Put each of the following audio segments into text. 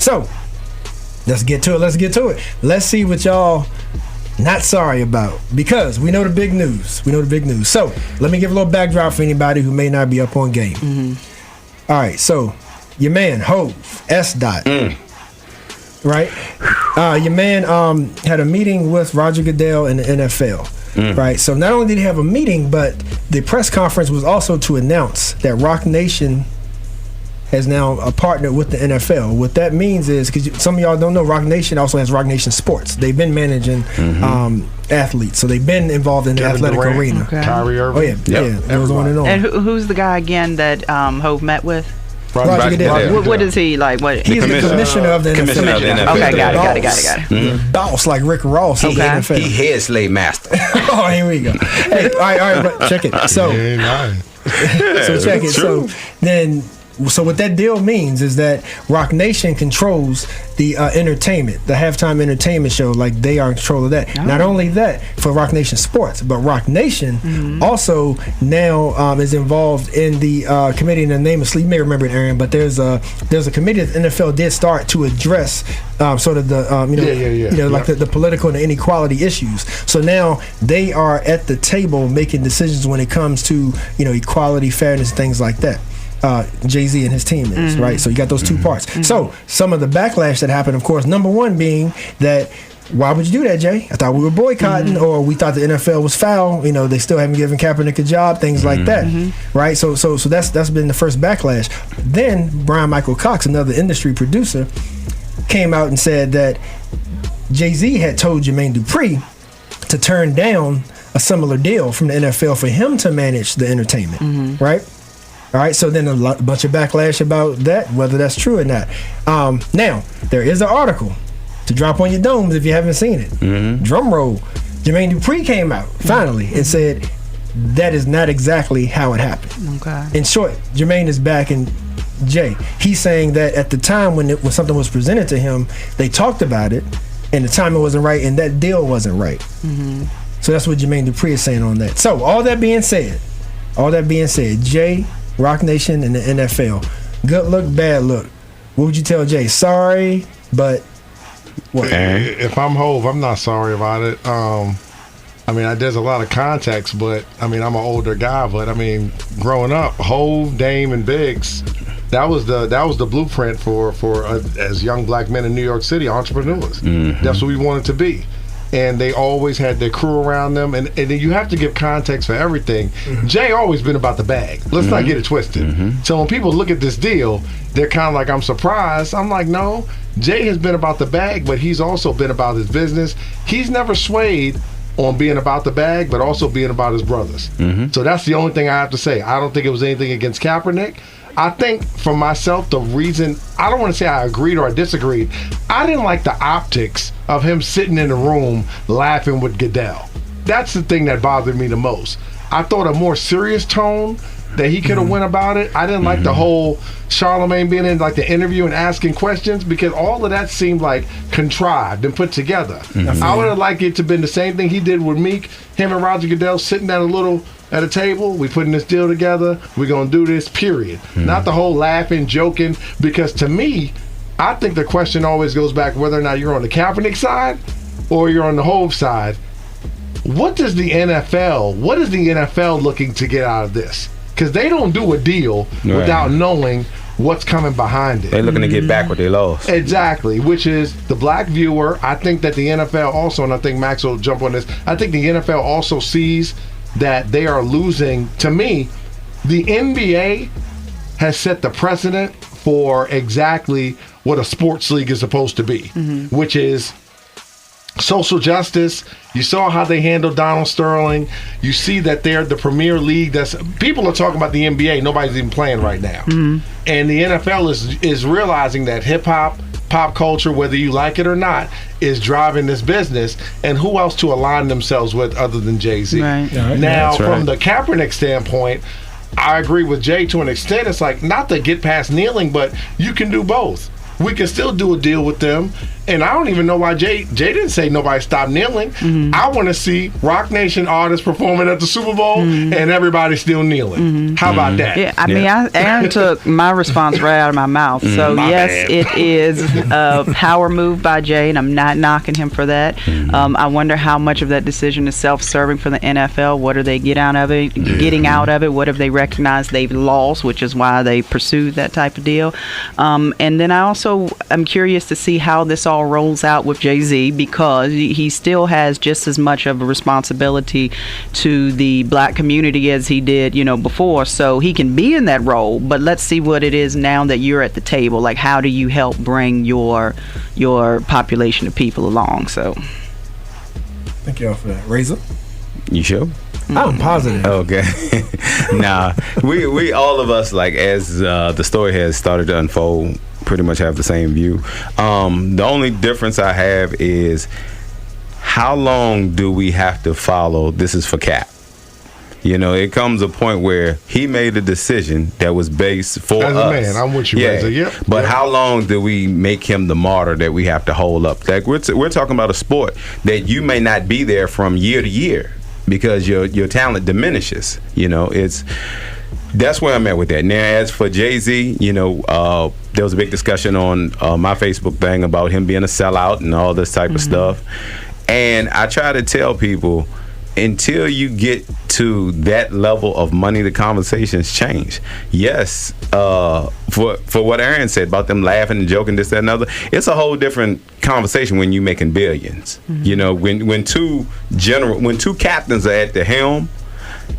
So let's get to it. Let's see what y'all not sorry about, because we know the big news. So let me give a little backdrop for anybody who may not be up on game. All right, so your man Hove, S. Dot, right? Your man had a meeting with Roger Goodell and the NFL, right? So not only did he have a meeting, but the press conference was also to announce that Rock Nation has now partnered with the NFL. What that means is, because some of y'all don't know, Rock Nation also has Rock Nation Sports. They've been managing athletes, so they've been involved in the athletic arena. Okay. Kyrie Irving. It goes on and on. And who's the guy again that Hove met with? Roger Goodell. What is he like? What? He's the commissioner of the NFL. Okay, got it. Boss like Rick Ross of the NFL. He head slave master. Oh, here we go. Hey, all right, but check it. So, check it. So what that deal means is that Rock Nation controls the entertainment, the halftime entertainment show. Like, they are in control of that. Not only that, for Rock Nation Sports, but Rock Nation also now is involved in the committee in the name of, you may remember it, Aaron, but there's a committee that the NFL did start to address sort of the the political and the inequality issues. So now they are at the table making decisions when it comes to equality, fairness, things like that. Jay-Z and his team is, right? So you got those two parts. So some of the backlash that happened, of course, number one being that, why would you do that, Jay? I thought we were boycotting, or we thought the NFL was foul. They still haven't given Kaepernick a job, things like that, right? So that's been the first backlash. Then Brian Michael Cox, another industry producer, came out and said that Jay-Z had told Jermaine Dupri to turn down a similar deal from the NFL for him to manage the entertainment, right? All right, so then a bunch of backlash about that, whether that's true or not. Now, there is an article to drop on your domes if you haven't seen it. Drum roll. Jermaine Dupri came out, finally, and said that is not exactly how it happened. Okay. In short, Jermaine is back, and Jay, he's saying that at the time when something was presented to him, they talked about it, and the timing wasn't right, and that deal wasn't right. So that's what Jermaine Dupri is saying on that. So all that being said, Jay, Rock Nation, and the NFL. Good look, bad look. What would you tell Jay? Sorry, but what? If I'm Hove, I'm not sorry about it. There's a lot of context, but I'm an older guy. But growing up, Hove, Dame, and Biggs, that was the blueprint for as young black men in New York City, entrepreneurs. That's what we wanted to be. And they always had their crew around them, and you have to give context for everything. Jay always been about the bag. Let's not get it twisted. So when people look at this deal, they're kind of like, I'm surprised. I'm like, no, Jay has been about the bag, but he's also been about his business. He's never swayed on being about the bag, but also being about his brothers. So that's the only thing I have to say. I don't think it was anything against Kaepernick. I think for myself, the reason, I don't want to say I agreed or I disagreed, I didn't like the optics of him sitting in the room laughing with Goodell. That's the thing that bothered me the most. I thought a more serious tone that he could have went about it. I didn't like the whole Charlemagne being in like the interview and asking questions, because all of that seemed like contrived and put together. I would have liked it to have been the same thing he did with Meek, him and Roger Goodell sitting down at a table, we putting this deal together, we're going to do this, period. Not the whole laughing, joking, because to me, I think the question always goes back whether or not you're on the Kaepernick side or you're on the Hove side. What is the NFL looking to get out of this? Because they don't do a deal without knowing what's coming behind it. They're looking to get back what they lost. Exactly, which is the black viewer. I think that the NFL also, and I think Max will jump on this, I think the NFL also sees that they are losing. To me, the NBA has set the precedent for exactly what a sports league is supposed to be, which is social justice. You saw how they handled Donald Sterling. You see that they're the premier league. People are talking about the NBA. Nobody's even playing right now. And the NFL is realizing that hip-hop, pop culture, whether you like it or not, is driving this business, and who else to align themselves with other than Jay-Z? Right. Now, from the Kaepernick standpoint, I agree with Jay to an extent. It's like, not to get past kneeling, but you can do both. We can still do a deal with them and I don't even know why Jay didn't say nobody stop kneeling. I want to see Rock Nation artists performing at the Super Bowl and everybody still kneeling. How about that? Yeah, I mean, Aaron took my response right out of my mouth. So yes, it is a power move by Jay, and I'm not knocking him for that. I wonder how much of that decision is self-serving for the NFL. What are they getting out of it? What have they recognized they've lost, which is why they pursued that type of deal. And then I'm curious to see how this all rolls out with Jay-Z, because he still has just as much of a responsibility to the black community as he did, before. So he can be in that role, but let's see what it is now that you're at the table. Like, how do you help bring your population of people along? So thank y'all for that. Razor? You sure? I'm positive. Okay. Nah, we all of us, like, as the story has started to unfold, pretty much have the same view. The only difference I have is, how long do we have to follow this is for Cap? It comes a point where he made a decision that was based for as us. A man, I'm with you, Razor. Yep. But how long do we make him the martyr that we have to hold up? Like, we're talking about a sport that you may not be there from year to year because your talent diminishes. That's where I'm at with that. Now, as for Jay-Z, there was a big discussion on my Facebook thing about him being a sellout and all this type of stuff. And I try to tell people, until you get to that level of money, the conversations change. Yes, for what Aaron said about them laughing and joking, this, that, and other, it's a whole different conversation when you're making billions. When two captains are at the helm,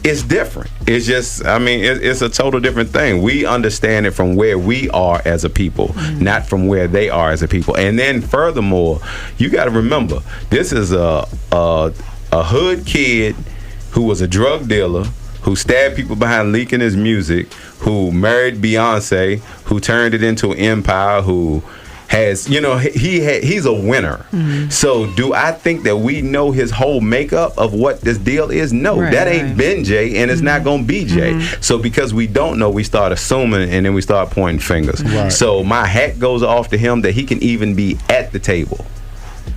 it's different. It's just, it's a total different thing. We understand it from where we are as a people, not from where they are as a people. And then furthermore, you got to remember, this is a hood kid who was a drug dealer, who stabbed people behind leaking his music, who married Beyonce, who turned it into an empire, who has, he's a winner. So do I think that we know his whole makeup of what this deal is? No, that ain't been Jay, and it's not going to be Jay. So because we don't know, we start assuming, and then we start pointing fingers. So my hat goes off to him that he can even be at the table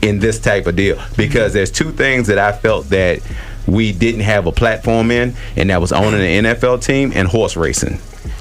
in this type of deal, because there's two things that I felt that we didn't have a platform in, and that was owning an NFL team and horse racing.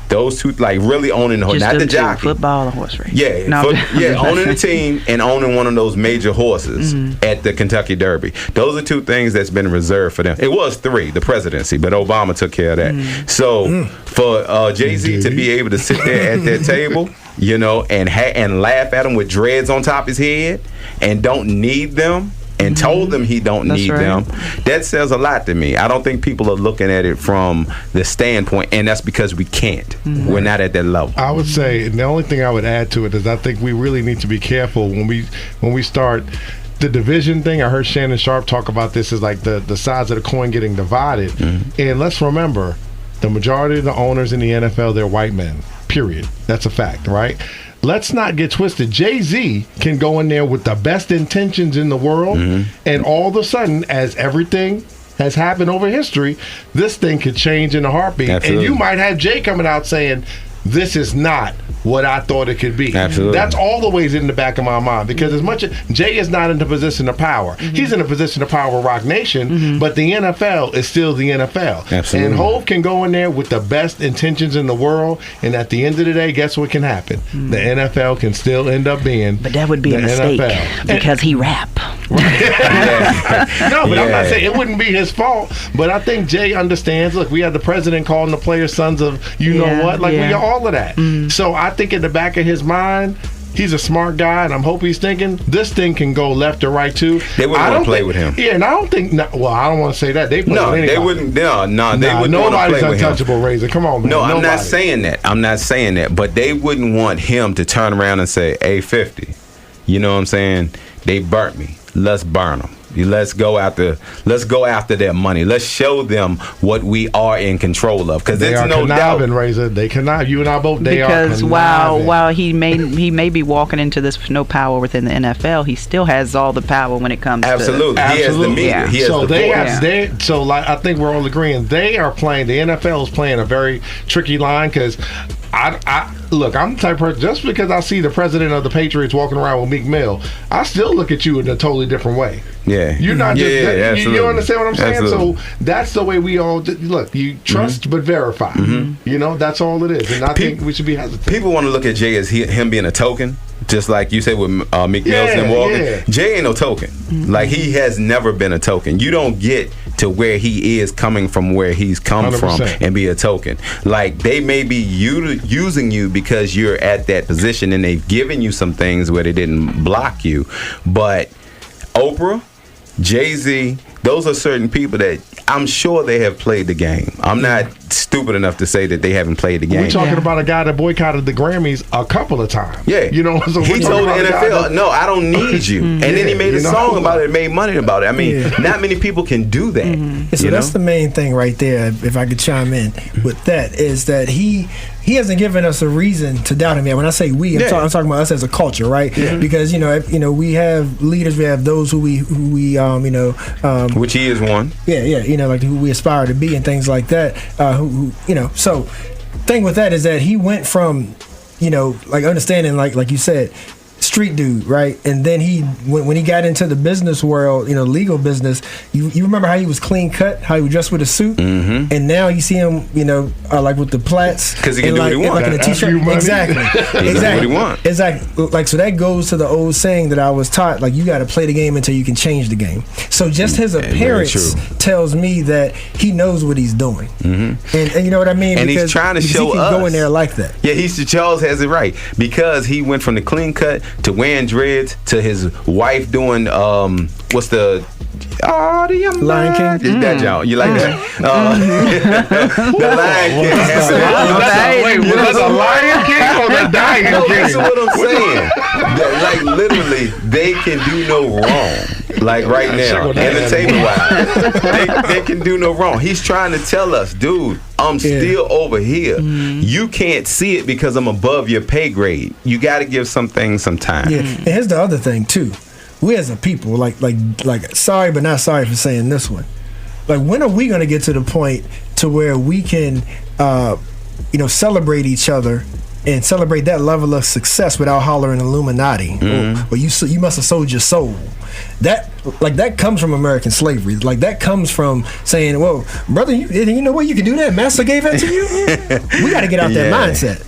Those two, like, really owning the horse, not the jockey. Football or horse racing. Owning the team and owning one of those major horses at the Kentucky Derby. Those are two things that's been reserved for them. It was three, the presidency, but Obama took care of that. So for Jay-Z to be able to sit there at that table, and laugh at him with dreads on top of his head and don't need them, and told them he don't need them, that says a lot to me. I don't think people are looking at it from the standpoint, and that's because we can't. We're not at that level. I would say, and the only thing I would add to it is I think we really need to be careful when we start the division thing. I heard Shannon Sharp talk about this as like the sides of the coin getting divided. And let's remember, the majority of the owners in the NFL, they're white men, period. That's a fact, right? Let's not get twisted. Jay-Z can go in there with the best intentions in the world, and all of a sudden, as everything has happened over history, this thing could change in a heartbeat. Absolutely. And you might have Jay coming out saying, this is not what I thought it could be. Absolutely. That's always in the back of my mind, because as much as Jay is not in the position of power, he's in a position of power with Rock Nation, but the NFL is still the NFL. Absolutely. And Hov can go in there with the best intentions in the world, and at the end of the day, guess what can happen? The NFL can still end up being But that would be a mistake because he rap. No, but I'm not saying it wouldn't be his fault. But I think Jay understands. Look, we had the president calling the players sons of know what. Like, we got all of that. So I think in the back of his mind, he's a smart guy, and I hope he's thinking this thing can go left or right too. They wouldn't want to play with him. Yeah, and I don't think. Well, I don't want to say that they play with anybody. They wouldn't. They wouldn't want to play with him. Nobody's untouchable, Razor. Come on, man. No, I'm not saying that. But they wouldn't want him to turn around and say, "Hey, 50, you know what I'm saying? They burnt me. Let's burn them. Let's go after their money. Let's show them what we are in control of." Because it's no doubt. Razor. They cannot. You and I both. Because while he may be walking into this with no power within the NFL, he still has all the power when it comes. Absolutely. to... He has the media. He has so the force. So like, I think we're all agreeing they are playing. The NFL is playing a very tricky line, because I look, I'm the type of person, just because I see the president of the Patriots walking around with Meek Mill, I still look at you in a totally different way. Yeah. You're not just, you understand what I'm saying? Absolutely. So that's the way we all, look, you trust but verify. You know, that's all it is. And I think we should be hesitant. People want to look at Jay as him being a token. Just like you said with Meek Mill and walking. Yeah. Jay ain't no token. Like, he has never been a token. You don't get to where he is coming from where he's come 100%. from and be a token. Like, they may be using you because you're at that position and they've given you some things where they didn't block you. But Oprah, Jay-Z, those are certain people that I'm sure they have played the game. I'm not stupid enough to say that they haven't played the game. We're talking about a guy that boycotted the Grammys a couple of times. Yeah. You know, so he told the NFL, no, I don't need you. And then he made a song about it and made money about it. I mean, not many people can do that. So that's the main thing right there, if I could chime in with that, is that he hasn't given us a reason to doubt him yet. When I say we, I'm talking about us as a culture, right? Because we have leaders, we have those who we which he is one. Like who we aspire to be and things like that. So thing with that is that he went from, like understanding, like you said, street dude, right? And then when he got into the business world, legal business, you remember how he was clean cut, how he was dressed with a suit, and now you see him, like with the plaits, because he can do what he wants, like in a t-shirt, exactly. What he wants. Exactly. Like, so that goes to the old saying that I was taught, like, you got to play the game until you can change the game. So just his appearance tells me that he knows what he's doing, and you know what I mean. And because he's trying to show he can us. go in there like that. Yeah, Charles has it right, because he went from the clean cut to wearing dreads to his wife doing what's the Lion King? That y'all, you like that? The Lion King. Wait, was that the Lion King or the Dying King? That's what I'm saying. Like, literally, they can do no wrong. Like right now, entertainment-wise, they can do no wrong. He's trying to tell us, dude, I'm still over here. You can't see it because I'm above your pay grade. You got to give some things some time. Yeah, and here's the other thing too. We as a people, like, sorry but not sorry for saying this one. Like, when are we going to get to the point to where we can, celebrate each other and celebrate that level of success without hollering Illuminati or you must have sold your soul? That comes from American slavery. Like, that comes from saying, well, brother, you know what, you can do that? Master gave that to you? We got to get out that mindset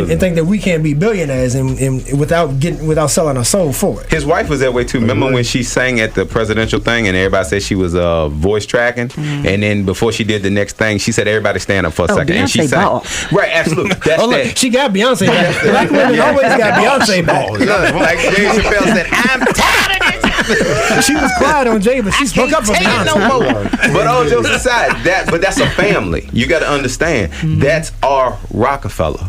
and think that we can't be billionaires and without selling our soul for it. His wife was that way too. Remember when she sang at the presidential thing and everybody said she was voice tracking, and then before she did the next thing, she said everybody stand up for a second, Beyonce and she sang. boss. Right, absolutely. That's look, she got Beyonce back. Black women always got Beyonce back. Like Dave Chappelle said, I'm tired of this. She was quiet on Jay, but she spoke up for Beyonce. No more. But all jokes aside, that's a family. You got to understand, that's our Rockefeller.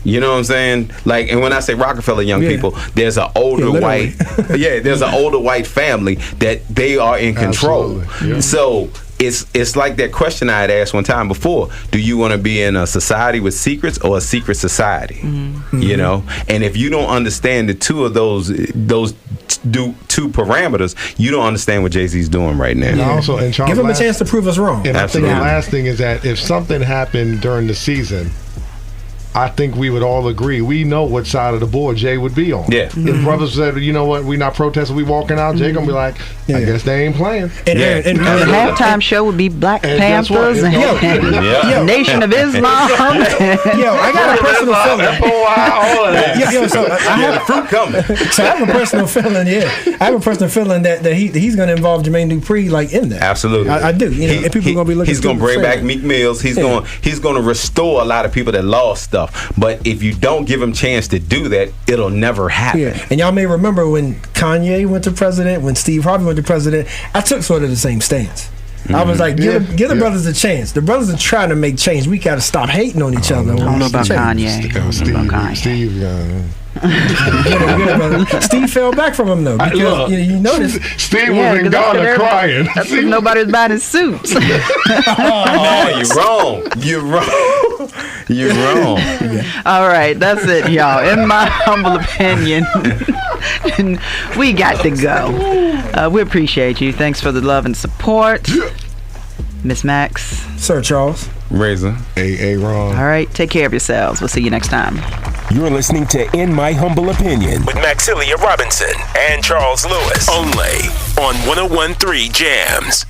You know what I'm saying? Like, and when I say Rockefeller young people, there's an older white, there's an older white family that they are in control. Yeah. So it's like that question I had asked one time before: do you want to be in a society with secrets or a secret society? You know, and if you don't understand the two of those two parameters, you don't understand what Jay-Z's doing right now. And also, and Charles, give him a chance to prove us wrong. And I think the last thing is that if something happened during the season, I think we would all agree. We know what side of the board Jay would be on. Yeah. If brothers said, you know what, we not protesting, we walking out, Jay gonna be like, I guess they ain't playing. And the halftime show would be Black Panthers and Nation of Islam. I got a personal feeling. So I have fruit coming. So I have a personal feeling. I have a personal feeling that he's going to involve Jermaine Dupri like in that. Absolutely, I do. And people are going to be looking. He's going to bring back Meek Mills. He's going to restore a lot of people that lost stuff. But if you don't give him chance to do that, it'll never happen. Yeah. And y'all may remember when Kanye went to president, when Steve Harvey went to president, I took sort of the same stance. I was like, give the brothers a chance. The brothers are trying to make change. We got to stop hating on each other. I don't know about Kanye. Steve fell back from him though, because you notice Steve was in Ghana crying. That's because nobody was buying his suits. You're wrong. All right, that's it, y'all. In my humble opinion, we got to go. We appreciate you. Thanks for the love and support. Miss Max. Sir Charles. Razor. Ron. All right, take care of yourselves. We'll see you next time. You're listening to In My Humble Opinion with Maxilia Robinson and Charles Lewis. Only on 101.3 Jams.